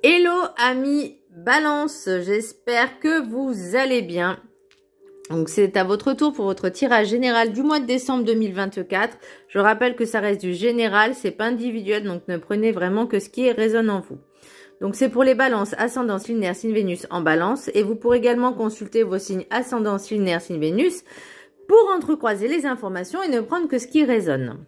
Hello amis Balance, j'espère que vous allez bien. Donc c'est à votre tour pour votre tirage général du mois de décembre 2024. Je rappelle que ça reste du général, c'est pas individuel, donc ne prenez vraiment que ce qui résonne en vous. Donc c'est pour les balances, ascendance lunaire, signe Vénus en balance. Et vous pourrez également consulter vos signes ascendance lunaire, signe Vénus pour entrecroiser les informations et ne prendre que ce qui résonne.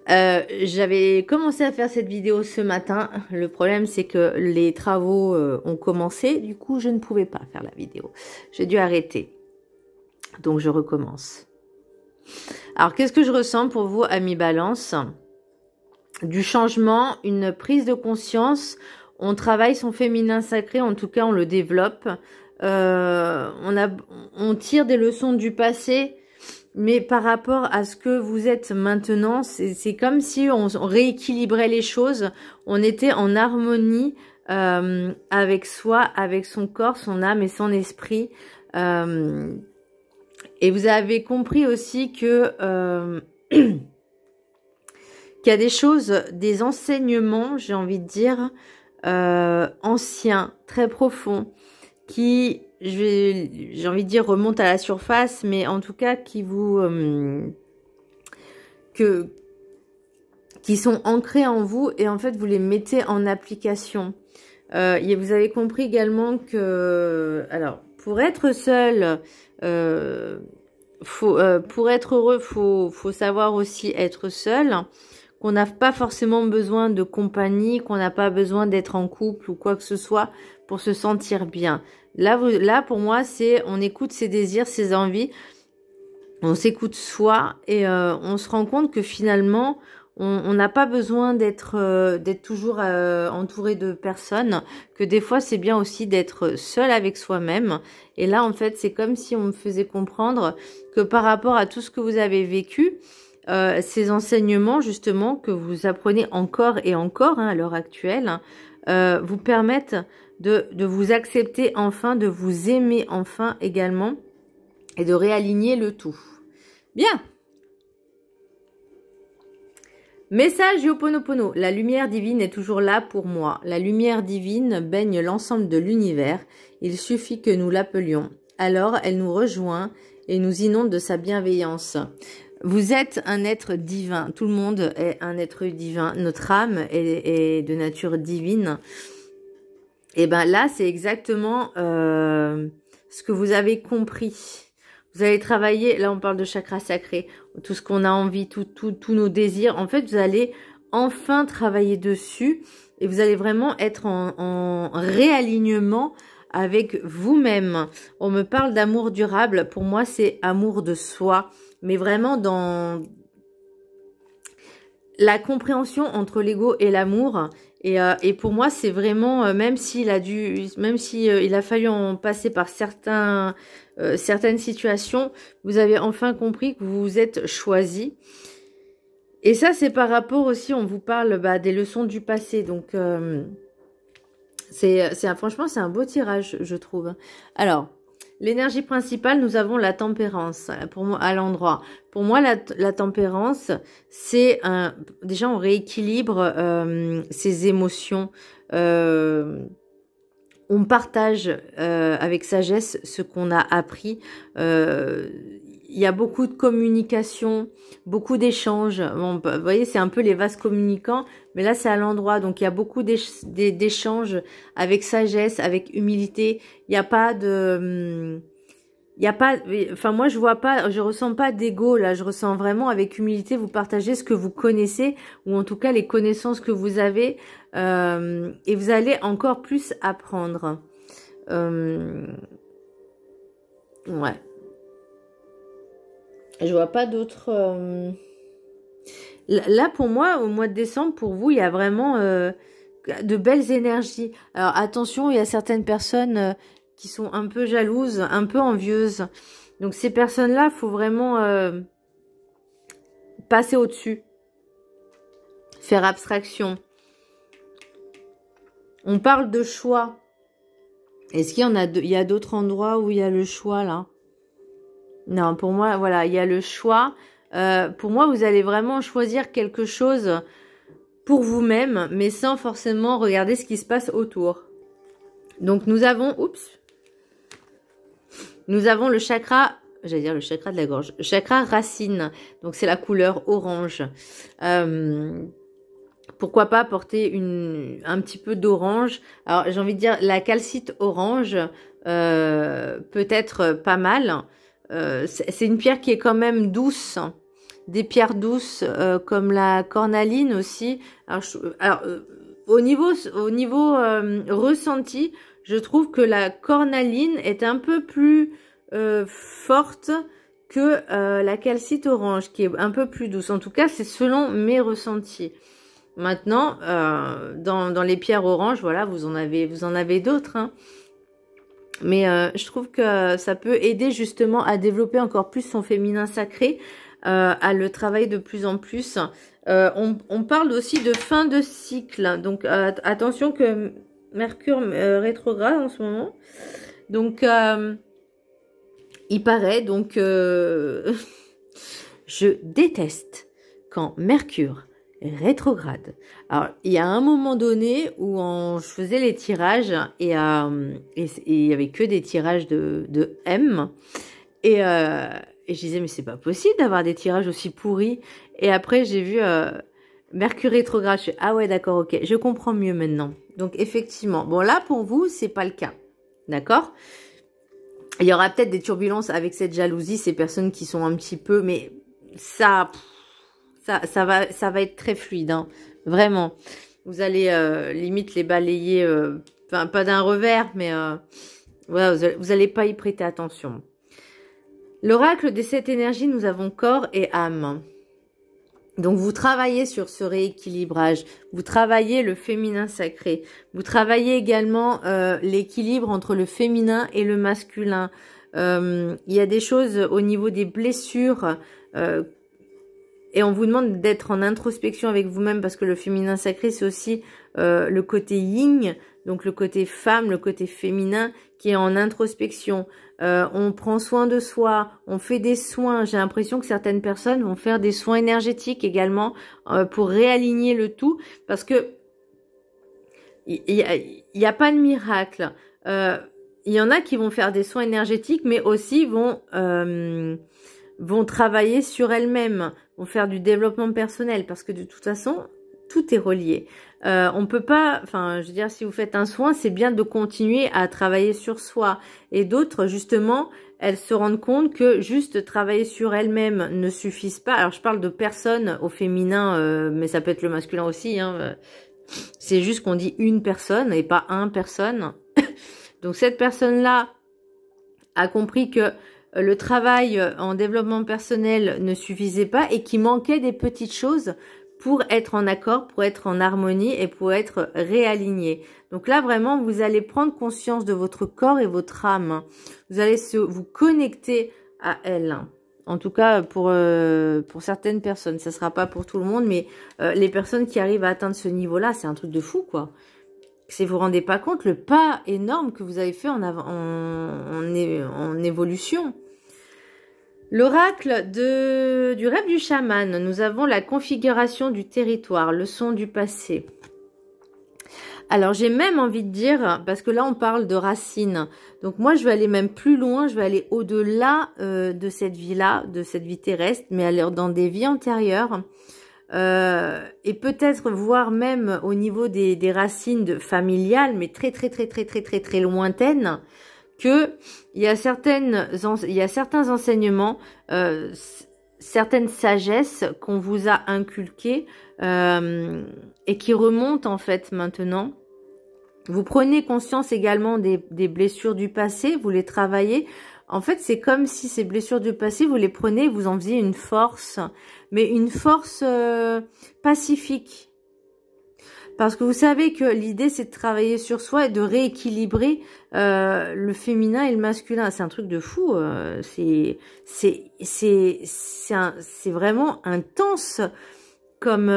J'avais commencé à faire cette vidéo ce matin. Le problème, c'est que les travaux ont commencé. Du coup, je ne pouvais pas faire la vidéo. J'ai dû arrêter. Donc, je recommence. Alors, qu'est-ce que je ressens pour vous, amis Balance? Du changement, une prise de conscience. On travaille son féminin sacré. En tout cas, on le développe. On tire des leçons du passé. Mais par rapport à ce que vous êtes maintenant, c'est comme si on rééquilibrait les choses. On était en harmonie avec soi, avec son corps, son âme et son esprit. Et vous avez compris aussi que qu'il y a des choses, des enseignements, j'ai envie de dire, anciens, très profonds, qui... j'ai envie de dire remonte à la surface, mais en tout cas qui vous qui sont ancrés en vous et en fait vous les mettez en application. Et vous avez compris également que alors pour être seul, pour être heureux, faut savoir aussi être seul. Qu'on n'a pas forcément besoin de compagnie, qu'on n'a pas besoin d'être en couple ou quoi que ce soit pour se sentir bien. Là pour moi, c'est on écoute ses désirs, ses envies, on s'écoute soi et on se rend compte que finalement, on n'a pas besoin d'être toujours entouré de personnes, que des fois, c'est bien aussi d'être seul avec soi-même. Et là, en fait, c'est comme si on me faisait comprendre que par rapport à tout ce que vous avez vécu, ces enseignements justement que vous apprenez encore et encore à l'heure actuelle vous permettent de vous accepter enfin, de vous aimer enfin également et de réaligner le tout. Bien. Message Ho'oponopono. La lumière divine est toujours là pour moi. La lumière divine baigne l'ensemble de l'univers. Il suffit que nous l'appelions. Alors elle nous rejoint et nous inonde de sa bienveillance. Vous êtes un être divin. Tout le monde est un être divin. Notre âme est de nature divine. Et ben là, c'est exactement ce que vous avez compris. Vous allez travailler, là on parle de chakra sacré, tout ce qu'on a envie, tous nos désirs. En fait, vous allez enfin travailler dessus et vous allez vraiment être en réalignement avec vous-même. On me parle d'amour durable. Pour moi, c'est amour de soi. Mais vraiment dans la compréhension entre l'ego et l'amour. Et pour moi, c'est vraiment, même s'il a fallu en passer par certaines situations, vous avez enfin compris que vous vous êtes choisi. Et ça, c'est par rapport aussi, on vous parle des leçons du passé. Donc, franchement, c'est un beau tirage, je trouve. Alors, l'énergie principale, nous avons la tempérance pour moi, à l'endroit. Pour moi, la tempérance, c'est déjà on rééquilibre ses émotions. On partage avec sagesse ce qu'on a appris. Il y a beaucoup de communication, beaucoup d'échanges. Bon, vous voyez, c'est un peu les vases communicants, mais là, c'est à l'endroit. Donc, il y a beaucoup d'échanges avec sagesse, avec humilité. Il n'y a pas de... Enfin, moi, je ressens pas d'ego, là. Je ressens vraiment avec humilité, vous partagez ce que vous connaissez, ou en tout cas, les connaissances que vous avez, et vous allez encore plus apprendre. Ouais. Je vois pas d'autres... Là, pour moi, au mois de décembre, pour vous, il y a vraiment de belles énergies. Alors, attention, il y a certaines personnes qui sont un peu jalouses, un peu envieuses. Donc, ces personnes-là, il faut vraiment passer au-dessus. Faire abstraction. On parle de choix. Est-ce qu'il y en a il y a d'autres endroits où il y a le choix, là? Non, pour moi, voilà, il y a le choix. Pour moi, vous allez vraiment choisir quelque chose pour vous-même, mais sans forcément regarder ce qui se passe autour. Donc nous avons, nous avons le chakra, j'allais dire le chakra de la gorge, le chakra racine, donc c'est la couleur orange. Pourquoi pas porter un petit peu d'orange. Alors j'ai envie de dire la calcite orange, peut être pas mal. C'est une pierre qui est quand même douce. Des pierres douces comme la cornaline aussi. Alors, au niveau ressenti, je trouve que la cornaline est un peu plus forte que la calcite orange, qui est un peu plus douce. En tout cas, c'est selon mes ressentis. Maintenant, dans les pierres oranges, voilà, vous en avez d'autres, hein. Mais je trouve que ça peut aider justement à développer encore plus son féminin sacré, à le travailler de plus en plus. On parle aussi de fin de cycle. Donc attention que Mercure rétrograde en ce moment. Donc il paraît, donc je déteste quand Mercure rétrograde. Alors, il y a un moment donné où je faisais les tirages et il y avait que des tirages de M. Et je disais, mais c'est pas possible d'avoir des tirages aussi pourris. Et après, j'ai vu Mercure rétrograde. Je suis, ah ouais, d'accord, ok, je comprends mieux maintenant. Donc, effectivement, bon, là, pour vous, c'est pas le cas. D'accord? Il y aura peut-être des turbulences avec cette jalousie, ces personnes qui sont un petit peu, mais ça va être très fluide, hein, vraiment. Vous allez limite les balayer, enfin pas d'un revers, mais voilà, vous allez pas y prêter attention. L'oracle de cette énergie, nous avons corps et âme. Donc vous travaillez sur ce rééquilibrage, vous travaillez le féminin sacré, vous travaillez également l'équilibre entre le féminin et le masculin. Il y a des choses au niveau des blessures, et on vous demande d'être en introspection avec vous-même, parce que le féminin sacré, c'est aussi le côté yin, donc le côté femme, le côté féminin qui est en introspection. On prend soin de soi, on fait des soins. J'ai l'impression que certaines personnes vont faire des soins énergétiques également pour réaligner le tout, parce que il y a pas de miracle. Il y en a qui vont faire des soins énergétiques, mais aussi vont travailler sur elles-mêmes, vont faire du développement personnel, parce que de toute façon, tout est relié. On peut pas, enfin, je veux dire, si vous faites un soin, c'est bien de continuer à travailler sur soi. Et d'autres, justement, elles se rendent compte que juste travailler sur elles-mêmes ne suffisent pas. Alors, je parle de personnes au féminin, mais ça peut être le masculin aussi, hein. C'est juste qu'on dit une personne et pas un personne. Donc, cette personne-là a compris que le travail en développement personnel ne suffisait pas et qu'il manquait des petites choses pour être en accord, pour être en harmonie et pour être réaligné. Donc là, vraiment, vous allez prendre conscience de votre corps et votre âme. Vous allez vous connecter à elle. En tout cas, pour certaines personnes. Ça ne sera pas pour tout le monde, mais les personnes qui arrivent à atteindre ce niveau-là, c'est un truc de fou, quoi. Si vous vous rendez pas compte, le pas énorme que vous avez fait en évolution. L'oracle du rêve du chaman, nous avons la configuration du territoire, le son du passé. Alors j'ai même envie de dire, parce que là on parle de racines, donc moi je vais aller même plus loin, je vais aller au-delà de cette vie-là, de cette vie terrestre, mais aller dans des vies antérieures, et peut-être voir même au niveau des racines familiales, mais très lointaines, que il y a certains enseignements, certaines sagesses qu'on vous a inculquées et qui remontent en fait maintenant. Vous prenez conscience également des blessures du passé, vous les travaillez. En fait, c'est comme si ces blessures du passé, vous les prenez, vous en faisiez une force, mais une force pacifique. Parce que vous savez que l'idée, c'est de travailler sur soi et de rééquilibrer le féminin et le masculin. C'est un truc de fou. C'est vraiment intense comme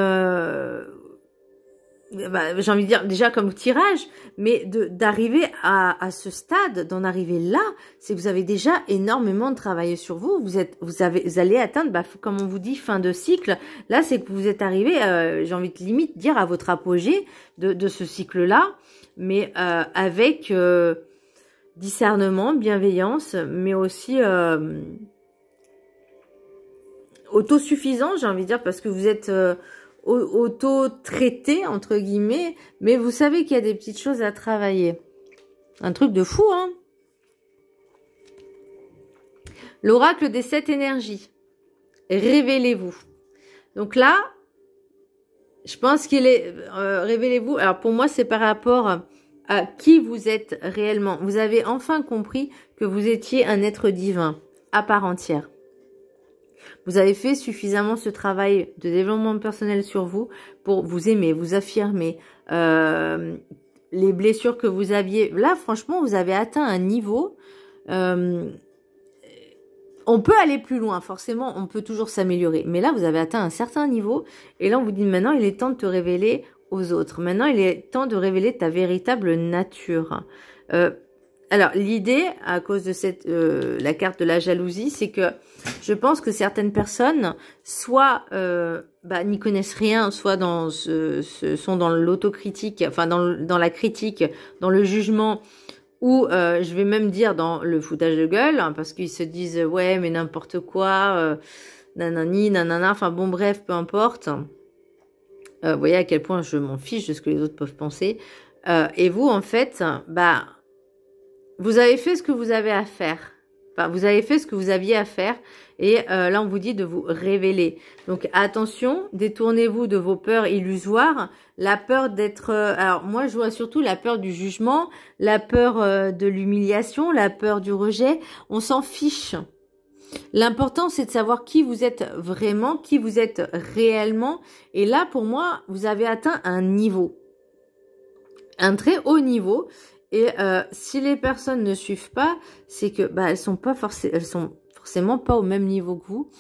bah, j'ai envie de dire déjà comme tirage, mais d'arriver à ce stade, d'en arriver là, c'est que vous avez déjà énormément de travail sur vous. Vous allez atteindre, bah, comme on vous dit, fin de cycle. Là, c'est que vous êtes arrivé, j'ai envie de limite dire à votre apogée de ce cycle-là, mais avec discernement, bienveillance, mais aussi autosuffisant, j'ai envie de dire, parce que vous êtes auto-traité, entre guillemets, mais vous savez qu'il y a des petites choses à travailler. Un truc de fou, hein. L'oracle des 7 énergies. Révélez-vous. Donc là, je pense qu'il est... révélez-vous. Alors pour moi, c'est par rapport à qui vous êtes réellement. Vous avez enfin compris que vous étiez un être divin à part entière. Vous avez fait suffisamment ce travail de développement personnel sur vous pour vous aimer, vous affirmer. Les blessures que vous aviez... Là, franchement, vous avez atteint un niveau... on peut aller plus loin, forcément, on peut toujours s'améliorer. Mais là, vous avez atteint un certain niveau. Et là, on vous dit maintenant, il est temps de te révéler aux autres. Maintenant, il est temps de révéler ta véritable nature. Alors, l'idée, à cause de cette la carte de la jalousie, c'est que je pense que certaines personnes, soit n'y connaissent rien, soit sont dans l'autocritique, enfin dans la critique, dans le jugement, ou je vais même dire dans le foutage de gueule, hein, parce qu'ils se disent « ouais, mais n'importe quoi, nanani, nanana », enfin bon, bref, peu importe. Vous voyez à quel point je m'en fiche de ce que les autres peuvent penser. Et vous, en fait, vous avez fait ce que vous avez à faire. Enfin, vous avez fait ce que vous aviez à faire. Et là, on vous dit de vous révéler. Donc, attention, détournez-vous de vos peurs illusoires. La peur d'être... alors, moi, je vois surtout la peur du jugement, la peur de l'humiliation, la peur du rejet. On s'en fiche. L'important, c'est de savoir qui vous êtes vraiment, qui vous êtes réellement. Et là, pour moi, vous avez atteint un niveau. Un très haut niveau. Et si les personnes ne suivent pas, c'est que elles sont forcément pas au même niveau que vous.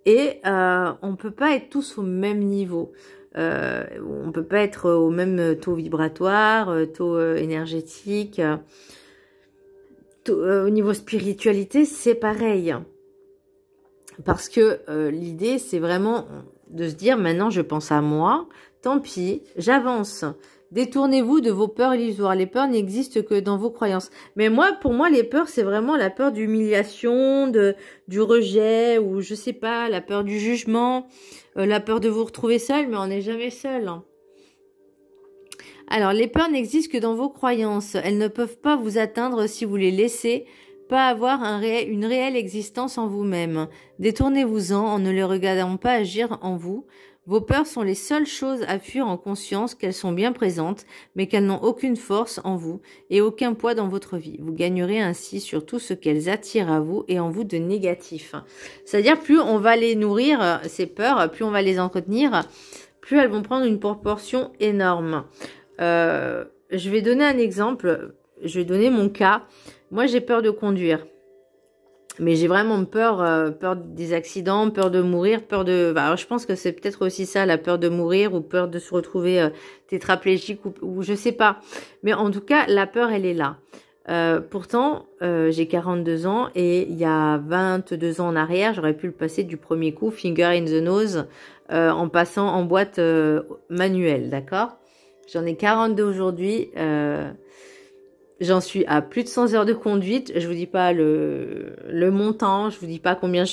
Et on peut pas être tous au même niveau. On peut pas être au même taux vibratoire, taux énergétique. Au niveau spiritualité, c'est pareil. Parce que l'idée, c'est vraiment de se dire, maintenant, je pense à moi. Tant pis, j'avance. Détournez-vous de vos peurs illusoires. Les peurs n'existent que dans vos croyances. Mais pour moi, les peurs, c'est vraiment la peur d'humiliation, du rejet, ou je sais pas, la peur du jugement, la peur de vous retrouver seul, mais on n'est jamais seul. Alors, les peurs n'existent que dans vos croyances. Elles ne peuvent pas vous atteindre si vous les laissez pas avoir une réelle existence en vous-même. Détournez-vous-en en ne les regardant pas agir en vous. Vos peurs sont les seules choses à fuir en conscience qu'elles sont bien présentes, mais qu'elles n'ont aucune force en vous et aucun poids dans votre vie. Vous gagnerez ainsi sur tout ce qu'elles attirent à vous et en vous de négatif. C'est-à-dire, plus on va les nourrir, ces peurs, plus on va les entretenir, plus elles vont prendre une proportion énorme. Je vais donner un exemple, je vais donner mon cas. Moi, j'ai peur de conduire. Mais j'ai vraiment peur, peur des accidents, peur de mourir, peur de... alors je pense que c'est peut-être aussi ça, la peur de mourir ou peur de se retrouver tétraplégique ou je sais pas. Mais en tout cas, la peur, elle est là. Pourtant, j'ai 42 ans et il y a 22 ans en arrière, j'aurais pu le passer du premier coup, finger in the nose, en passant en boîte manuelle, d'accord? J'en ai 42 aujourd'hui. J'en suis à plus de 100 heures de conduite. Je vous dis pas le montant, je vous dis pas combien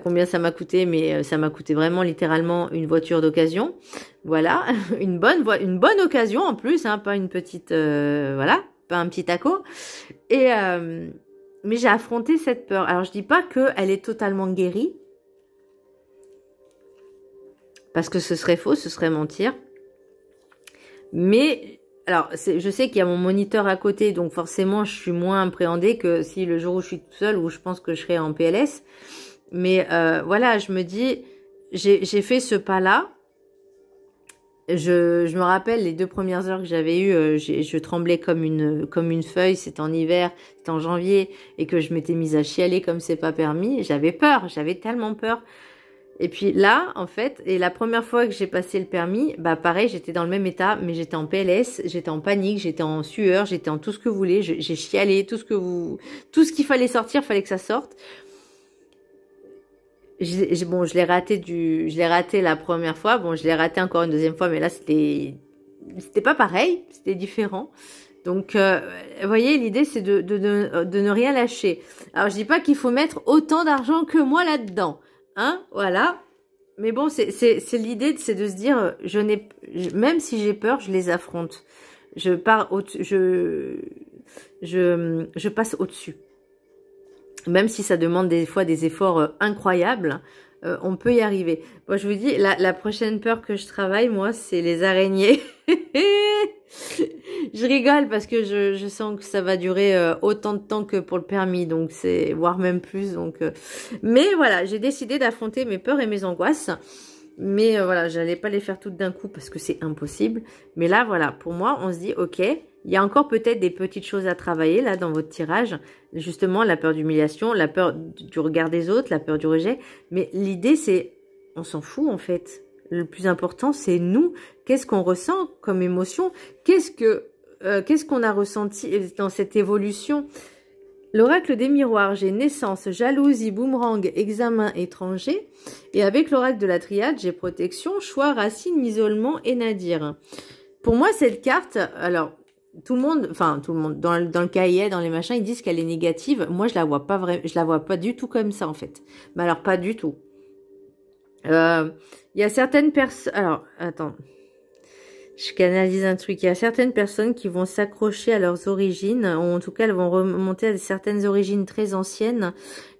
combien ça m'a coûté, mais ça m'a coûté vraiment littéralement une voiture d'occasion. Voilà, une bonne occasion en plus, hein, pas une petite, voilà, pas un petit taco. Et mais j'ai affronté cette peur. Alors je dis pas que elle est totalement guérie, parce que ce serait faux, ce serait mentir. Mais alors, je sais qu'il y a mon moniteur à côté, donc forcément, je suis moins appréhendée que si le jour où je suis toute seule, où je pense que je serai en PLS. Mais voilà, je me dis, j'ai fait ce pas-là. Je me rappelle les 2 premières heures que j'avais eues, je tremblais comme une feuille. C'était en hiver, c'était en janvier, et que je m'étais mise à chialer comme c'est pas permis. J'avais peur, j'avais tellement peur. Et puis là, en fait, et la première fois que j'ai passé le permis, bah pareil, j'étais dans le même état, mais j'étais en PLS, j'étais en panique, j'étais en sueur, j'étais en tout ce que vous voulez, j'ai chialé, tout ce qu'il fallait sortir, fallait que ça sorte. Bon, je l'ai raté la première fois, bon, je l'ai raté encore une deuxième fois, mais là, c'était pas pareil, c'était différent. Donc, vous voyez, l'idée, c'est de ne rien lâcher. Alors, je dis pas qu'il faut mettre autant d'argent que moi là-dedans. Hein, voilà. Mais bon, c'est l'idée, c'est de se dire, même si j'ai peur, je les affronte. Je pars je passe au-dessus. Même si ça demande des fois des efforts incroyables, on peut y arriver. Moi, je vous dis, la prochaine peur que je travaille, moi, c'est les araignées. Je rigole parce que je sens que ça va durer autant de temps que pour le permis, donc c'est voire même plus. Donc, mais voilà, j'ai décidé d'affronter mes peurs et mes angoisses. Mais voilà, j'allais pas les faire toutes d'un coup parce que c'est impossible. Mais là, voilà, pour moi, on se dit, ok, il y a encore peut-être des petites choses à travailler là dans votre tirage. Justement, la peur d'humiliation, la peur du regard des autres, la peur du rejet. Mais l'idée, c'est, on s'en fout en fait. Le plus important, c'est nous. Qu'est-ce qu'on ressent comme émotion? Qu'est-ce qu'on a ressenti dans cette évolution? L'oracle des miroirs, j'ai naissance, jalousie, boomerang, examen étranger. Et avec l'oracle de la triade, j'ai protection, choix, racine, isolement et nadir. Pour moi, cette carte, alors, tout le monde, dans le cahier, dans les machins, ils disent qu'elle est négative. Moi, je la vois pas je la vois pas du tout comme ça, en fait. Mais alors, pas du tout. Il y a certaines personnes, alors, attends. Je canalise un truc. Il y a certaines personnes qui vont s'accrocher à leurs origines, ou en tout cas, elles vont remonter à certaines origines très anciennes.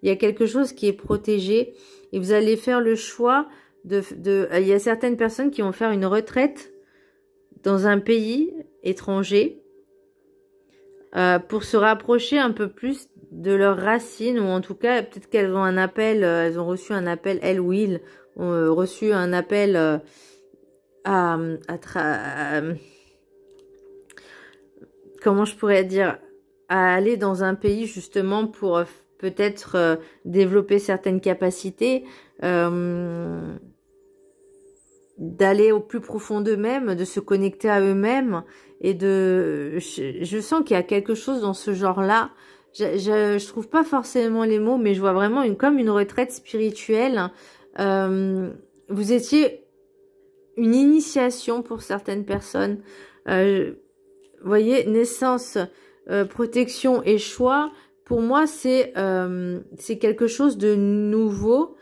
Il y a quelque chose qui est protégé, et vous allez faire le choix il y a certaines personnes qui vont faire une retraite dans un pays étranger pour se rapprocher un peu plus de leurs racines, ou en tout cas, peut-être qu'elles ont un appel, elles ont reçu un appel, elles ou ils ont reçu un appel comment je pourrais dire, à aller dans un pays justement pour peut-être développer certaines capacités, d'aller au plus profond d'eux-mêmes, de se connecter à eux-mêmes, et je sens qu'il y a quelque chose dans ce genre-là. Je trouve pas forcément les mots, mais je vois vraiment comme une retraite spirituelle. Vous étiez une initiation pour certaines personnes. Vous voyez, naissance, protection et choix, pour moi, c'est quelque chose de nouveau.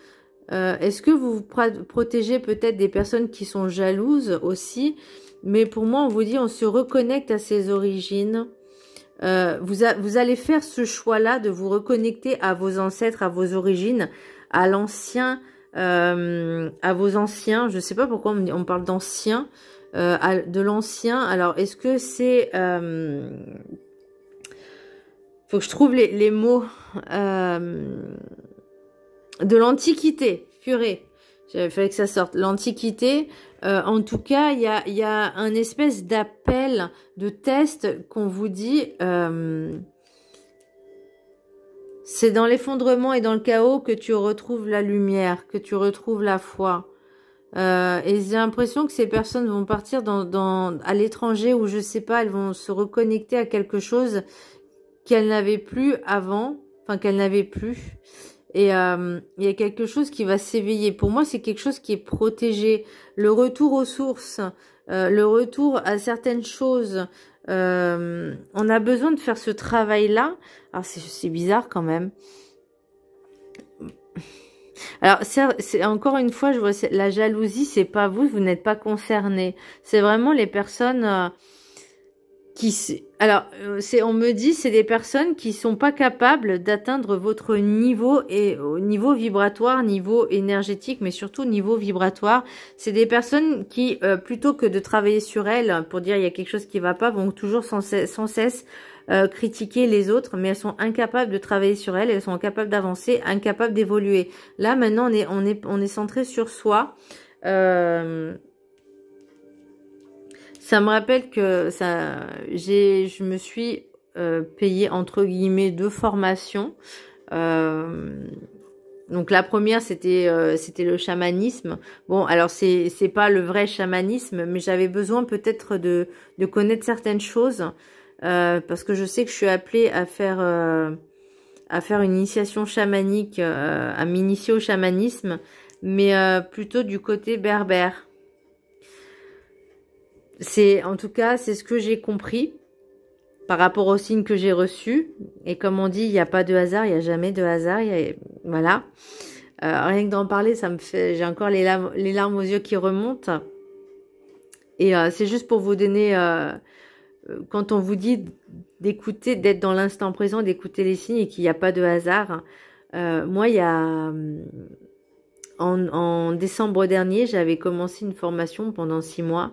Est-ce que vous protégez peut-être des personnes qui sont jalouses aussi? Mais pour moi, on vous dit, on se reconnecte à ses origines. Vous allez faire ce choix-là de vous reconnecter à vos ancêtres, à vos origines, à l'ancien, à vos anciens. Je sais pas pourquoi on parle d'anciens, de l'ancien. Alors, est-ce que c'est... faut que je trouve les mots. De l'Antiquité, purée. Il fallait que ça sorte. L'Antiquité, en tout cas, il y a un espèce d'appel, de test qu'on vous dit... c'est dans l'effondrement et dans le chaos que tu retrouves la lumière, que tu retrouves la foi. Et j'ai l'impression que ces personnes vont partir à l'étranger, où je sais pas, elles vont se reconnecter à quelque chose qu'elles n'avaient plus avant, enfin qu'elles n'avaient plus. Et il y a quelque chose qui va s'éveiller. Pour moi, c'est quelque chose qui est protégé. Le retour aux sources, le retour à certaines choses. On a besoin de faire ce travail-là. Alors, c'est bizarre quand même. Alors, c'est encore une fois, je vois la jalousie, c'est pas vous, vous n'êtes pas concernés. C'est vraiment les personnes alors, on me dit, c'est des personnes qui sont pas capables d'atteindre votre niveau, et au niveau vibratoire, niveau énergétique, mais surtout niveau vibratoire. C'est des personnes qui, plutôt que de travailler sur elles pour dire il y a quelque chose qui va pas, vont toujours sans cesse critiquer les autres, mais elles sont incapables de travailler sur elles sont incapables d'avancer, incapables d'évoluer. Là, maintenant, on est centré sur soi. Ça me rappelle que je me suis payé entre guillemets 2 formations. Donc la première, c'était le chamanisme. Bon, alors c'est pas le vrai chamanisme, mais j'avais besoin peut-être de connaître certaines choses parce que je sais que je suis appelée à faire une initiation chamanique, à m'initier au chamanisme, mais plutôt du côté berbère. En tout cas, c'est ce que j'ai compris par rapport aux signes que j'ai reçus. Et comme on dit, il n'y a pas de hasard, il n'y a jamais de hasard. Voilà. Rien que d'en parler, ça me fait, j'ai encore les larmes aux yeux qui remontent. Et c'est juste pour vous donner, quand on vous dit d'écouter, d'être dans l'instant présent, d'écouter les signes et qu'il n'y a pas de hasard. Moi, il y a en décembre dernier, j'avais commencé une formation pendant 6 mois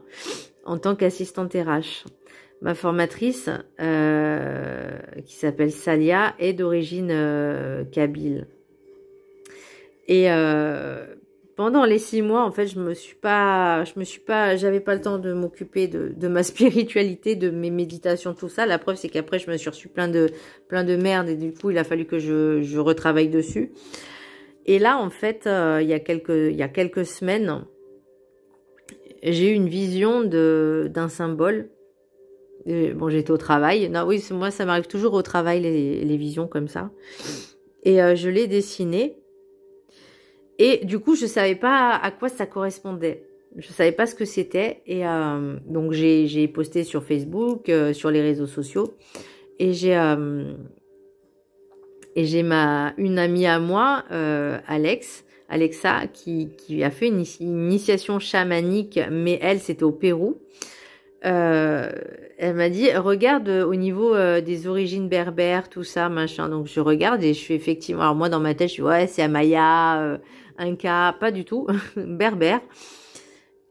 en tant qu'assistante RH. Ma formatrice, qui s'appelle Salia, est d'origine kabyle. Et pendant les 6 mois, en fait, j'avais pas le temps de m'occuper de ma spiritualité, de mes méditations, tout ça. La preuve, c'est qu'après, je me suis reçu plein de merde et du coup, il a fallu que je retravaille dessus. Et là, en fait, il y a quelques semaines, j'ai eu une vision d'un symbole. Bon, j'étais au travail. Non, oui, moi, ça m'arrive toujours au travail, les visions comme ça. Et je l'ai dessiné. Et du coup, je savais pas à quoi ça correspondait. Je savais pas ce que c'était. Et donc, j'ai posté sur Facebook, sur les réseaux sociaux. Et j'ai une amie à moi, Alexa, qui a fait une initiation chamanique, mais elle, c'était au Pérou. Elle m'a dit, regarde au niveau des origines berbères, tout ça, machin. Donc je regarde et je suis effectivement, alors moi dans ma tête, je suis ouais, c'est Amaya, Inca, pas du tout, berbère.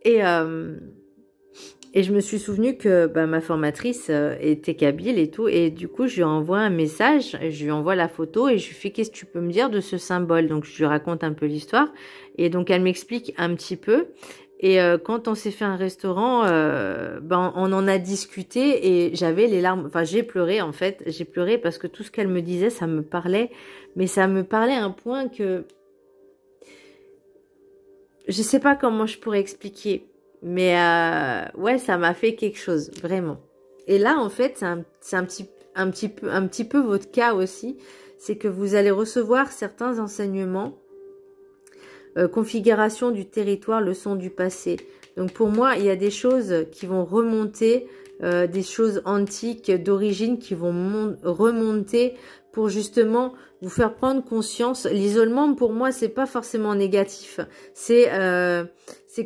Et je me suis souvenu que ma formatrice était kabyle et tout, et du coup je lui envoie un message, je lui envoie la photo et je lui fais qu'est-ce que tu peux me dire de ce symbole. Donc je lui raconte un peu l'histoire et donc elle m'explique un petit peu. Et quand on s'est fait un restaurant, on en a discuté et j'avais les larmes, enfin j'ai pleuré en fait, j'ai pleuré parce que tout ce qu'elle me disait, ça me parlait, mais ça me parlait à un point que je sais pas comment je pourrais expliquer, mais ouais, ça m'a fait quelque chose, vraiment. Et là, en fait, c'est un petit peu votre cas aussi, c'est que vous allez recevoir certains enseignements. Configuration du territoire, leçon du passé. Donc pour moi, il y a des choses qui vont remonter, des choses antiques d'origine qui vont remonter pour justement vous faire prendre conscience. L'isolement, pour moi, c'est pas forcément négatif. C'est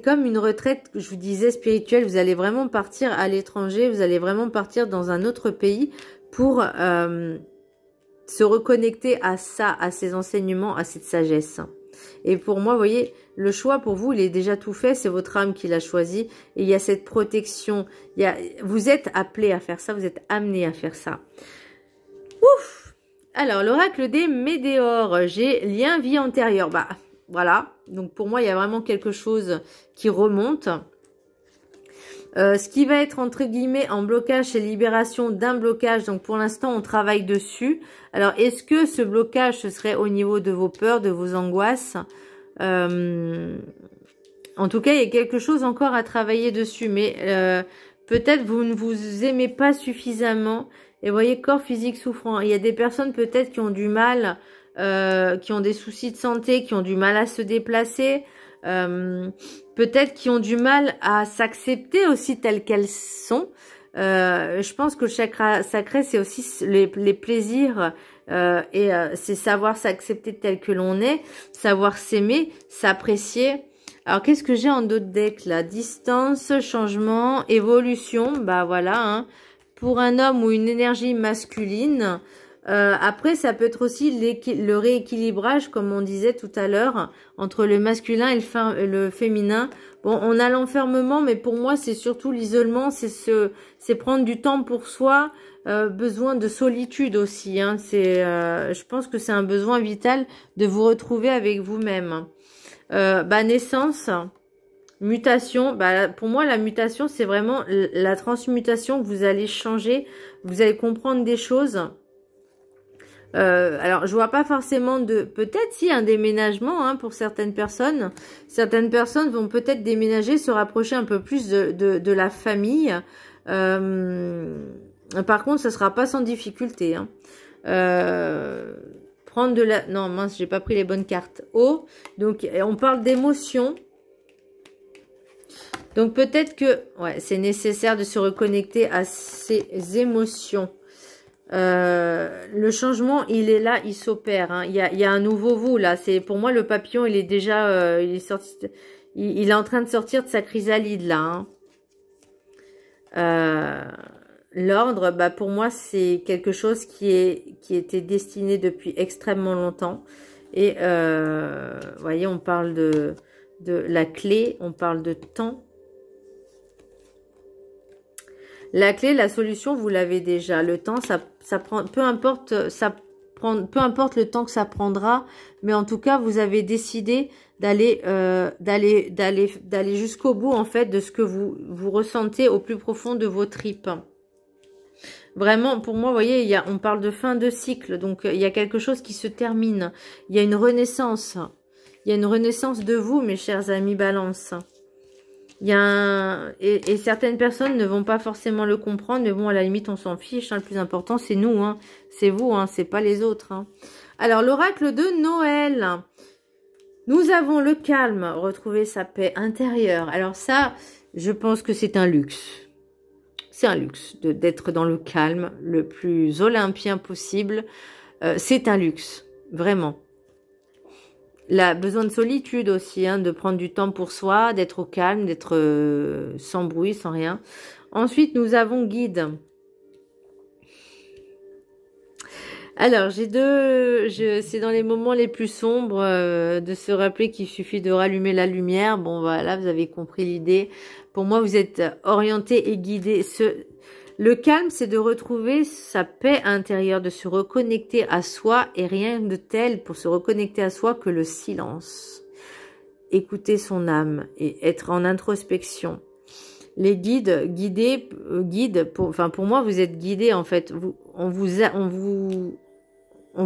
comme une retraite, je vous disais, spirituelle. Vous allez vraiment partir à l'étranger, vous allez vraiment partir dans un autre pays pour se reconnecter à ça, à ces enseignements, à cette sagesse. Et pour moi, vous voyez, le choix pour vous, il est déjà tout fait. C'est votre âme qui l'a choisi. Et il y a cette protection. Vous êtes appelé à faire ça. Vous êtes amené à faire ça. Ouf! Alors, l'oracle des Médéores. J'ai lien vie antérieure. Bah, voilà. Donc, pour moi, il y a vraiment quelque chose qui remonte. Ce qui va être entre guillemets en blocage, c'est libération d'un blocage. Donc pour l'instant, on travaille dessus. Alors est-ce que ce blocage, ce serait au niveau de vos peurs, de vos angoisses? En tout cas, il y a quelque chose encore à travailler dessus. Mais peut-être vous ne vous aimez pas suffisamment. Et vous voyez, corps physique souffrant. Il y a des personnes peut-être qui ont du mal, qui ont des soucis de santé, qui ont du mal à se déplacer. Peut-être qui ont du mal à s'accepter aussi telles qu'elles sont. Je pense que le chakra sacré, c'est aussi les plaisirs et c'est savoir s'accepter tel que l'on est, savoir s'aimer, s'apprécier. Alors, qu'est-ce que j'ai en d'autres decks là? Distance, changement, évolution, bah voilà. Hein. Pour un homme ou une énergie masculine. Après, ça peut être aussi le rééquilibrage, comme on disait tout à l'heure, entre le masculin et le féminin. Bon, on a l'enfermement, mais pour moi, c'est surtout l'isolement, c'est prendre du temps pour soi, besoin de solitude aussi. Hein. Je pense que c'est un besoin vital de vous retrouver avec vous-même. Naissance, mutation. Pour moi, la mutation, c'est vraiment la transmutation que vous allez changer. Vous allez comprendre des choses. Alors, je vois pas forcément peut-être si un déménagement hein, pour certaines personnes. Certaines personnes vont peut-être déménager, se rapprocher un peu plus de la famille. Par contre, ça sera pas sans difficulté. Hein. Prendre de la... Non, mince, j'ai pas pris les bonnes cartes. Oh, donc on parle d'émotion. Donc peut-être que ouais, c'est nécessaire de se reconnecter à ses émotions. Le changement, il est là, il s'opère. Hein. Il y a un nouveau vous là. C'est pour moi le papillon, il est déjà, il est sorti, il est en train de sortir de sa chrysalide là. Hein. L'ordre, bah pour moi, c'est quelque chose qui était destiné depuis extrêmement longtemps. Et vous voyez, on parle de la clé, on parle de temps. La clé, la solution, vous l'avez déjà. Le temps, ça prend, peu importe le temps que ça prendra, mais en tout cas, vous avez décidé d'aller jusqu'au bout en fait de ce que vous ressentez au plus profond de vos tripes. Vraiment, pour moi, vous voyez, on parle de fin de cycle, donc il y a quelque chose qui se termine. Il y a une renaissance. Il y a une renaissance de vous, mes chers amis Balance. Il y a et certaines personnes ne vont pas forcément le comprendre, mais bon, à la limite, on s'en fiche. Hein. Le plus important, c'est nous, hein. C'est vous, hein. C'est pas les autres. Hein. Alors, l'oracle de Noël. Nous avons le calme, retrouver sa paix intérieure. Alors ça, je pense que c'est un luxe. C'est un luxe d'être dans le calme le plus olympien possible. C'est un luxe, vraiment. Besoin de solitude aussi, hein, de prendre du temps pour soi, d'être au calme, d'être sans bruit, sans rien. Ensuite, nous avons guide. Alors, c'est dans les moments les plus sombres de se rappeler qu'il suffit de rallumer la lumière. Bon, voilà, vous avez compris l'idée. Pour moi, vous êtes orienté et guidé. Le calme, c'est de retrouver sa paix intérieure, de se reconnecter à soi et rien de tel pour se reconnecter à soi que le silence. Écouter son âme et être en introspection. Les guides, pour moi, vous êtes guidés en fait. On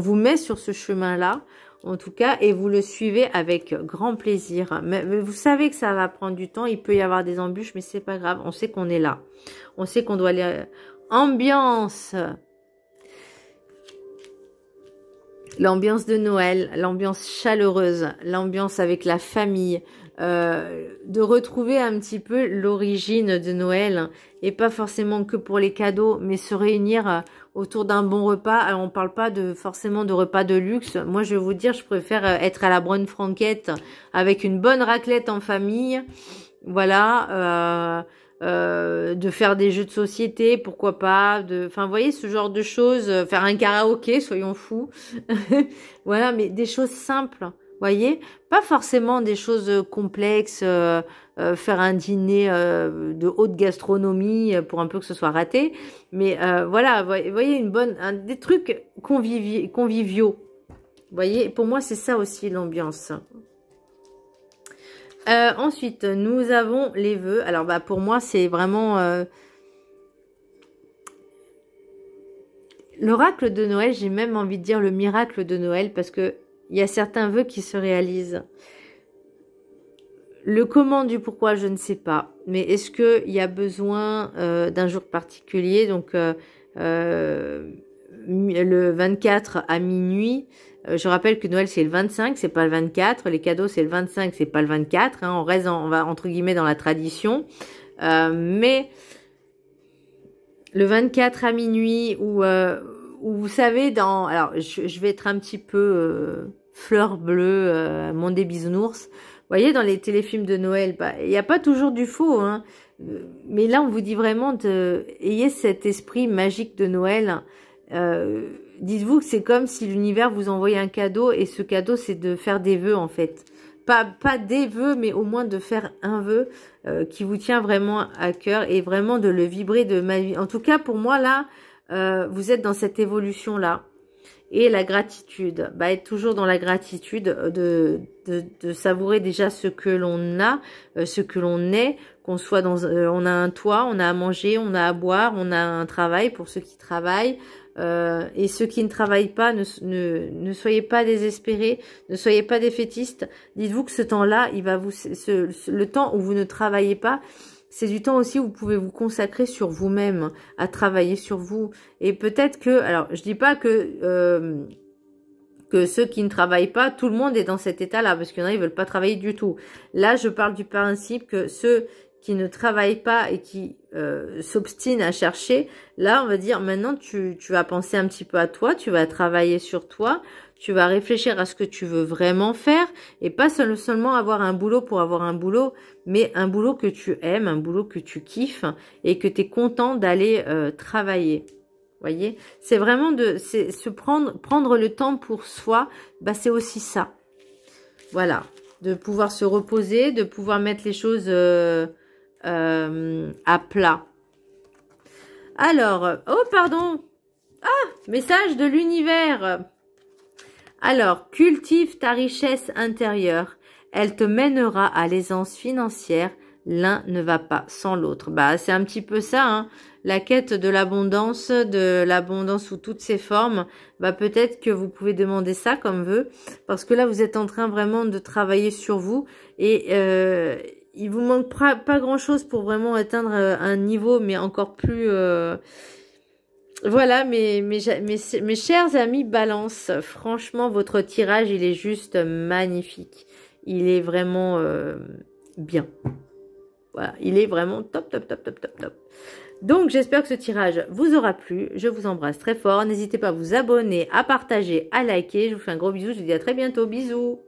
vous met sur ce chemin-là, en tout cas, et vous le suivez avec grand plaisir. Mais vous savez que ça va prendre du temps, il peut y avoir des embûches, mais c'est pas grave, on sait qu'on est là. On sait qu'on doit aller... Ambiance. L'ambiance de Noël, l'ambiance chaleureuse, l'ambiance avec la famille, de retrouver un petit peu l'origine de Noël, et pas forcément que pour les cadeaux, mais se réunir autour d'un bon repas. Alors on parle pas forcément de repas de luxe. Moi je vais vous dire, je préfère être à la bonne franquette avec une bonne raclette en famille. Voilà, de faire des jeux de société, pourquoi pas, enfin vous voyez ce genre de choses, faire un karaoké, soyons fous. Voilà, mais des choses simples, voyez, pas forcément des choses complexes, faire un dîner de haute gastronomie pour un peu que ce soit raté, mais voilà, vous voyez des trucs conviviaux. Vous voyez, pour moi c'est ça aussi l'ambiance. Ensuite, nous avons les vœux. Alors, bah, pour moi, c'est vraiment l'oracle de Noël. J'ai même envie de dire le miracle de Noël parce que il y a certains vœux qui se réalisent. Le comment du pourquoi, je ne sais pas. Mais est-ce qu'il y a besoin d'un jour particulier? Donc, le 24 à minuit. Je rappelle que Noël c'est le 25, c'est pas le 24. Les cadeaux c'est le 25, c'est pas le 24. Hein, on va entre guillemets dans la tradition. Mais le 24 à minuit où vous savez alors je vais être un petit peu fleur bleue, monde des bisounours. Vous voyez dans les téléfilms de Noël, bah, il n'y a pas toujours du faux. Hein, mais là on vous dit vraiment ayez cet esprit magique de Noël. Dites-vous que c'est comme si l'univers vous envoyait un cadeau et ce cadeau c'est de faire des vœux en fait. Pas des vœux mais au moins de faire un vœu qui vous tient vraiment à cœur et vraiment de le vibrer de ma vie. En tout cas pour moi là, vous êtes dans cette évolution là. Et la gratitude, bah, être toujours dans la gratitude de savourer déjà ce que l'on a, ce que l'on est, qu'on soit on a un toit, on a à manger, on a à boire, on a un travail pour ceux qui travaillent. Et ceux qui ne travaillent pas, ne soyez pas désespérés, ne soyez pas défaitistes. Dites-vous que ce temps-là, il va le temps où vous ne travaillez pas, c'est du temps aussi où vous pouvez vous consacrer sur vous-même, à travailler sur vous. Et peut-être que, alors je dis pas que ceux qui ne travaillent pas, tout le monde est dans cet état-là, parce qu'il y en a, ils veulent pas travailler du tout. Là, je parle du principe que ceux qui ne travaillent pas et qui s'obstinent à chercher, là, on va dire, maintenant, tu vas penser un petit peu à toi, tu vas travailler sur toi, tu vas réfléchir à ce que tu veux vraiment faire, et pas seulement avoir un boulot pour avoir un boulot, mais un boulot que tu aimes, un boulot que tu kiffes, et que tu es content d'aller travailler. Voyez, c'est vraiment prendre le temps pour soi, bah c'est aussi ça. Voilà, de pouvoir se reposer, de pouvoir mettre les choses à plat. Alors, oh pardon, message de l'univers. Alors, cultive ta richesse intérieure, elle te mènera à l'aisance financière. L'un ne va pas sans l'autre. Bah, c'est un petit peu ça, hein. La quête de l'abondance sous toutes ses formes. Bah, peut-être que vous pouvez demander ça comme vœu, parce que là, vous êtes en train vraiment de travailler sur vous et il vous manque pas grand-chose pour vraiment atteindre un niveau, mais encore plus. Voilà, mes chers amis Balance, franchement, votre tirage, il est juste magnifique. Il est vraiment bien. Voilà, il est vraiment top, top, top, top, top, top. Donc, j'espère que ce tirage vous aura plu. Je vous embrasse très fort. N'hésitez pas à vous abonner, à partager, à liker. Je vous fais un gros bisou. Je vous dis à très bientôt. Bisous.